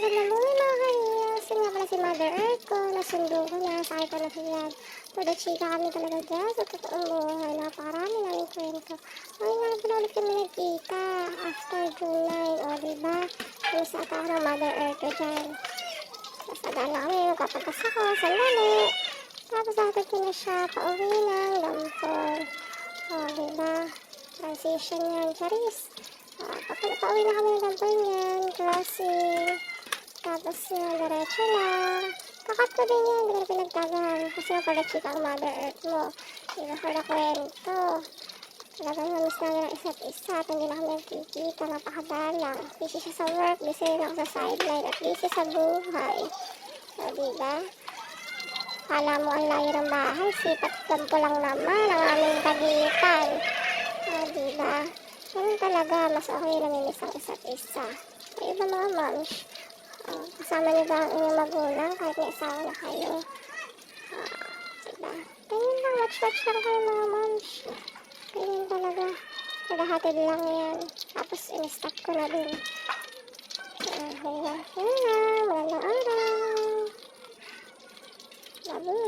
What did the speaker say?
magandang buhay mga kalingap. Yun nga pala si Mother Earth ko. Nasundo ko na. Sakay ko na siya. Todo chika kami talaga dyan. Sa totoong buhay. Napakarami namin kwento. Ngayon nga pala ulit kami nagkita. After July. O diba? Yung sa tao ng Mother Earth ko dyan. Tapos nadaan na kami. Magpapagkas ako. Sandali. Tapos natin ko na siya. Pauwi ng Lampol. O diba? Transition yan. Charis. Pauwi na kami ng Lampol yan. Crossing. Tapos yun, diretso lang. Kakat ko din yan, hindi ko na pinagtagal. Kasi yung pala chika ang Mother Earth mo. Hindi na ko na kwento. Talagang namis namin ang isa't isa at hindi na kami nagkikita, napakadalang. Busy siya sa work, busy rin ako sa sideline, at busy sa buhay. So, diba? Kala mo ang layo ng bahay, sipat kampo lang naman ang aming pagitan. So, diba? Ganun talaga, mas okay namimiss ang isa't isa. Sa iba mga moms, kasama niyo ba ang inyong magulang kahit may asawa na kayo? Diba? Ganyan lang, watch lang kayo mga moms. Ganyan talaga. Naghahatid lang yan. Tapos in-stop ko na din. Diba? Yan lang. Magandang araw. Love you.